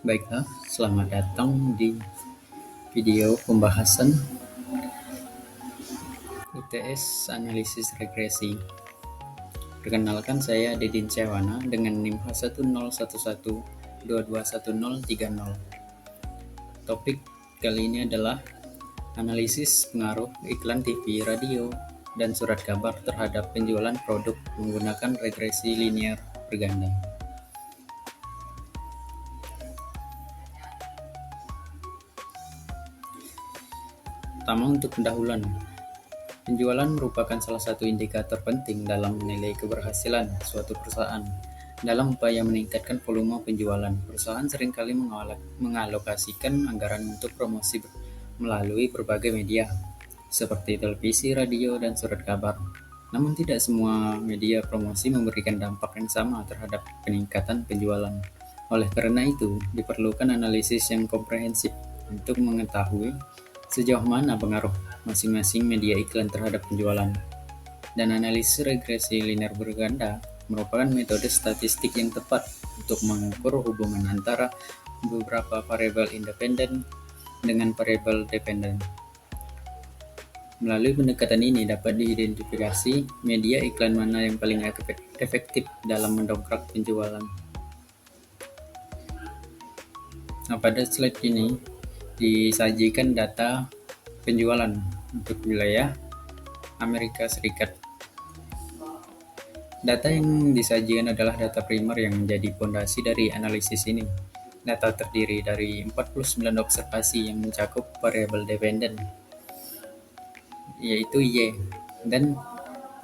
Baiklah, selamat datang di video pembahasan UTS Analisis Regresi. Perkenalkan, saya Dedin Syawana dengan NIM H1011221030. Topik kali ini adalah analisis pengaruh iklan TV, radio, dan surat kabar terhadap penjualan produk menggunakan regresi linear berganda. Pertama, untuk pendahuluan. Penjualan merupakan salah satu indikator penting dalam menilai keberhasilan suatu perusahaan. Dalam upaya meningkatkan volume penjualan, perusahaan seringkali mengalokasikan anggaran untuk promosi melalui berbagai media, seperti televisi, radio, dan surat kabar. Namun tidak semua media promosi memberikan dampak yang sama terhadap peningkatan penjualan. Oleh karena itu, diperlukan analisis yang komprehensif untuk mengetahui sejauh mana pengaruh masing-masing media iklan terhadap penjualan. Dan analisis regresi linear berganda merupakan metode statistik yang tepat untuk mengukur hubungan antara beberapa variabel independen dengan variabel dependen. Melalui pendekatan ini dapat diidentifikasi media iklan mana yang paling efektif dalam mendongkrak penjualan. Nah, pada slide ini disajikan data penjualan untuk wilayah Amerika Serikat. Data yang disajikan adalah data primer yang menjadi fondasi dari analisis ini. Data terdiri dari 49 observasi yang mencakup variabel dependen, yaitu Y, dan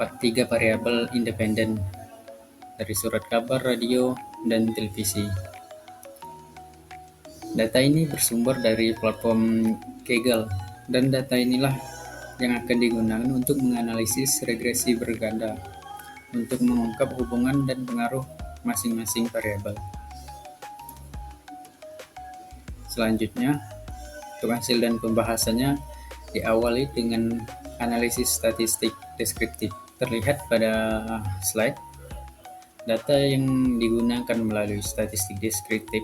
3 variabel independen dari surat kabar, radio, dan televisi. Data ini bersumber dari platform Kaggle, dan data inilah yang akan digunakan untuk menganalisis regresi berganda untuk mengungkap hubungan dan pengaruh masing-masing variabel. Selanjutnya, untuk hasil dan pembahasannya diawali dengan analisis statistik deskriptif. Terlihat pada slide, data yang digunakan melalui statistik deskriptif.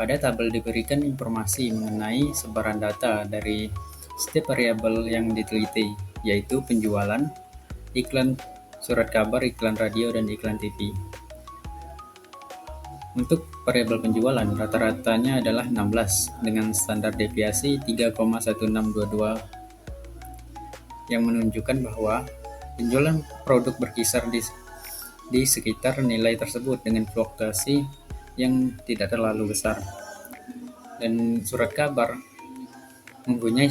Pada tabel diberikan informasi mengenai sebaran data dari setiap variabel yang diteliti, yaitu penjualan, iklan surat kabar, iklan radio, dan iklan TV. Untuk variabel penjualan, rata-ratanya adalah 16 dengan standar deviasi 3,1622 yang menunjukkan bahwa penjualan produk berkisar di sekitar nilai tersebut dengan fluktuasi yang tidak terlalu besar. Dan surat kabar mempunyai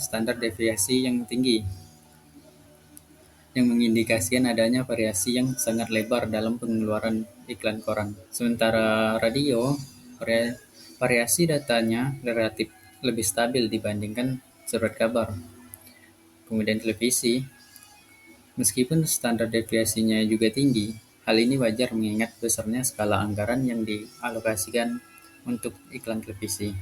standar deviasi yang tinggi, yang mengindikasikan adanya variasi yang sangat lebar dalam pengeluaran iklan koran. Sementara radio, variasi datanya relatif lebih stabil dibandingkan surat kabar. Kemudian televisi, meskipun standar deviasinya juga tinggi, hal ini wajar mengingat besarnya skala anggaran yang dialokasikan untuk iklan televisi.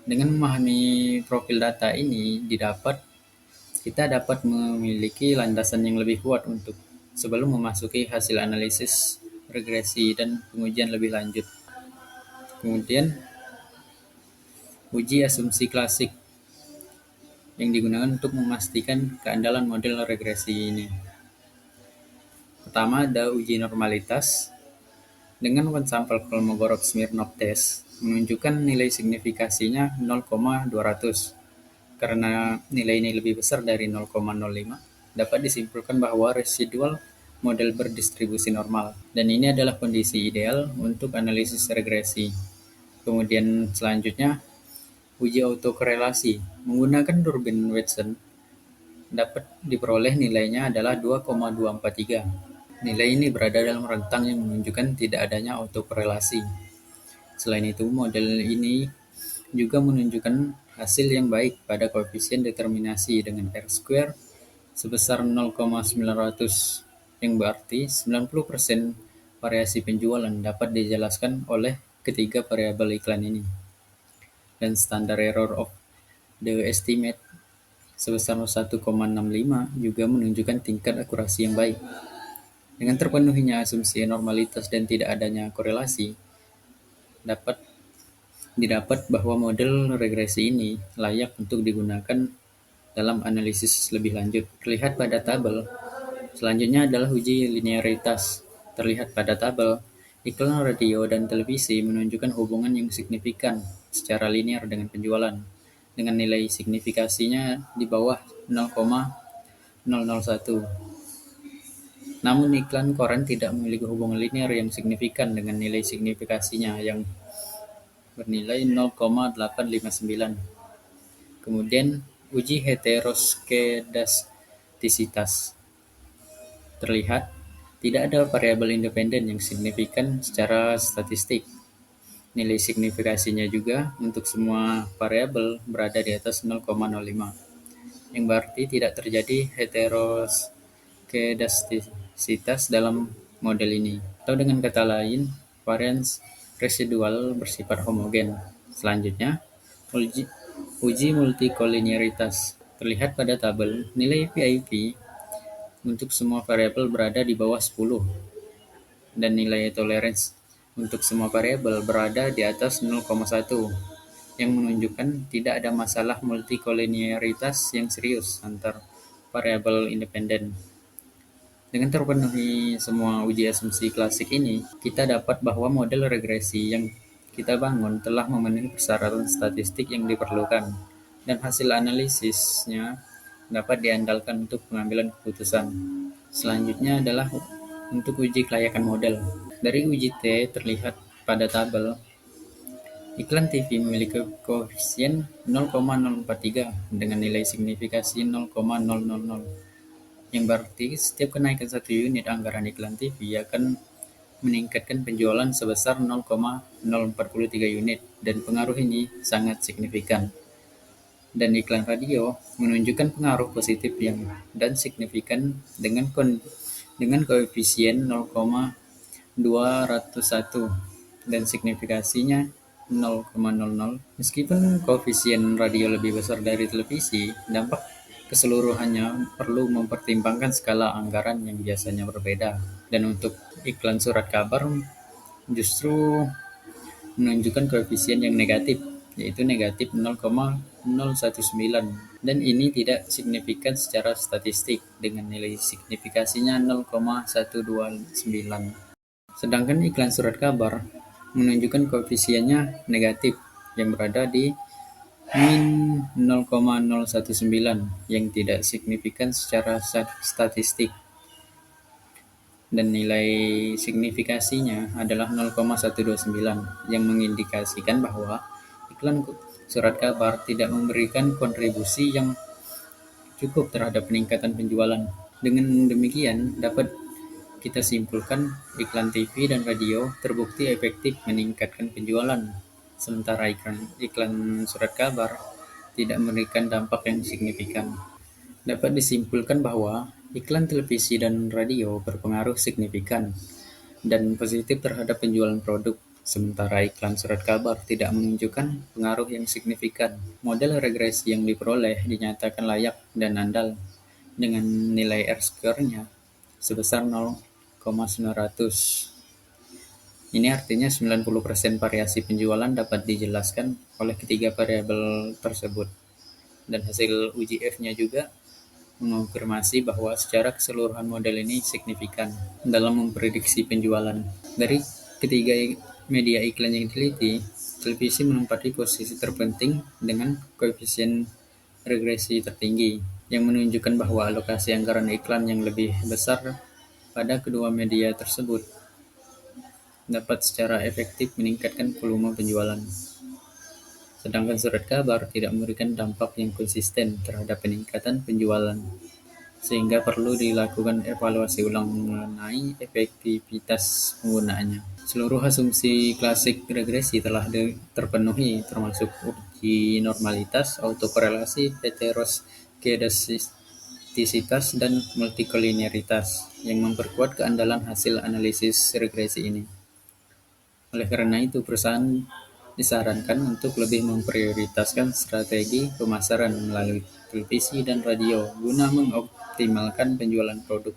Dengan memahami profil data ini kita dapat memiliki landasan yang lebih kuat untuk sebelum memasuki hasil analisis regresi dan pengujian lebih lanjut. Kemudian, uji asumsi klasik yang digunakan untuk memastikan keandalan model regresi ini. Pertama, ada uji normalitas dengan one sample Kolmogorov-Smirnov test menunjukkan nilai signifikasinya 0,200. Karena nilai ini lebih besar dari 0,05, dapat disimpulkan bahwa residual model berdistribusi normal, dan ini adalah kondisi ideal untuk analisis regresi. Kemudian selanjutnya, uji autokorelasi menggunakan Durbin Watson dapat diperoleh nilainya adalah 2,243. Nilai ini berada dalam rentang yang menunjukkan tidak adanya autokorelasi. Selain itu, model ini juga menunjukkan hasil yang baik pada koefisien determinasi dengan R-square sebesar 0,900, yang berarti 90% variasi penjualan dapat dijelaskan oleh ketiga variabel iklan ini. Dan standar error of the estimate sebesar 1,65 juga menunjukkan tingkat akurasi yang baik. Dengan terpenuhinya asumsi normalitas dan tidak adanya korelasi, dapat didapat bahwa model regresi ini layak untuk digunakan dalam analisis lebih lanjut. Terlihat pada tabel. Selanjutnya adalah uji linearitas. Terlihat pada tabel, iklan radio dan televisi menunjukkan hubungan yang signifikan secara linear dengan penjualan, dengan nilai signifikasinya di bawah 0,001. Namun iklan koran tidak memiliki hubungan linear yang signifikan dengan nilai signifikasinya yang bernilai 0,859. Kemudian uji heteroskedastisitas. Terlihat tidak ada variabel independen yang signifikan secara statistik. Nilai signifikasinya juga untuk semua variabel berada di atas 0,05, yang berarti tidak terjadi heteroskedastisitas dalam model ini. Atau dengan kata lain, varians residual bersifat homogen. Selanjutnya, uji multikolinearitas. Terlihat pada tabel, nilai PIV untuk semua variabel berada di bawah 10 dan nilai tolerance untuk semua variabel berada di atas 0,1, yang menunjukkan tidak ada masalah multikolinearitas yang serius antar variabel independen. Dengan terpenuhi semua uji asumsi klasik ini, kita dapat bahwa model regresi yang kita bangun telah memenuhi persyaratan statistik yang diperlukan, dan hasil analisisnya dapat diandalkan untuk pengambilan keputusan. Selanjutnya adalah untuk uji kelayakan model. Dari uji T terlihat pada tabel, iklan TV memiliki koefisien 0,043 dengan nilai signifikasi 0,000, yang berarti setiap kenaikan 1 unit anggaran iklan TV akan meningkatkan penjualan sebesar 0,043 unit, dan pengaruh ini sangat signifikan. Dan iklan radio menunjukkan pengaruh positif yang dan signifikan dengan koefisien 0,201 dan signifikasinya 0,00. Meskipun koefisien radio lebih besar dari televisi, dampak keseluruhannya perlu mempertimbangkan skala anggaran yang biasanya berbeda. Dan untuk iklan surat kabar justru menunjukkan koefisien yang negatif, yaitu negatif 0,019, dan ini tidak signifikan secara statistik dengan nilai signifikasinya 0,129. Sedangkan iklan surat kabar menunjukkan koefisiennya negatif yang berada di min 0,019 yang tidak signifikan secara statistik, dan nilai signifikasinya adalah 0,129 yang mengindikasikan bahwa iklan surat kabar tidak memberikan kontribusi yang cukup terhadap peningkatan penjualan. Dengan demikian, dapat kita simpulkan iklan TV dan radio terbukti efektif meningkatkan penjualan, sementara iklan surat kabar tidak memberikan dampak yang signifikan. Dapat disimpulkan bahwa iklan televisi dan radio berpengaruh signifikan dan positif terhadap penjualan produk, sementara iklan surat kabar tidak menunjukkan pengaruh yang signifikan. Model regresi yang diperoleh dinyatakan layak dan andal dengan nilai R-square-nya sebesar 0,900. Ini artinya 90% variasi penjualan dapat dijelaskan oleh ketiga variabel tersebut. Dan hasil uji F-nya juga mengonfirmasi bahwa secara keseluruhan model ini signifikan dalam memprediksi penjualan. Dari ketiga media iklan yang diteliti, televisi menempati posisi terpenting dengan koefisien regresi tertinggi, yang menunjukkan bahwa alokasi anggaran iklan yang lebih besar pada kedua media tersebut dapat secara efektif meningkatkan volume penjualan. Sedangkan surat kabar tidak memberikan dampak yang konsisten terhadap peningkatan penjualan, sehingga perlu dilakukan evaluasi ulang mengenai efektivitas penggunaannya. Seluruh asumsi klasik regresi telah terpenuhi, termasuk uji normalitas, autokorelasi, heteroskedastisitas, dan multikolinearitas, yang memperkuat keandalan hasil analisis regresi ini. Oleh karena itu, perusahaan disarankan untuk lebih memprioritaskan strategi pemasaran melalui televisi dan radio guna mengoptimalkan penjualan produk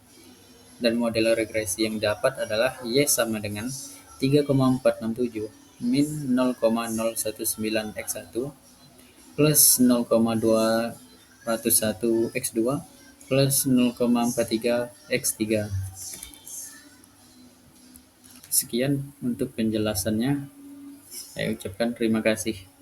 Dan model regresi yang dapat adalah Y sama dengan 3,467 min 0,019 X1 plus 0,201 X2 plus 0,43 X3. Sekian untuk penjelasannya. Saya ucapkan terima kasih.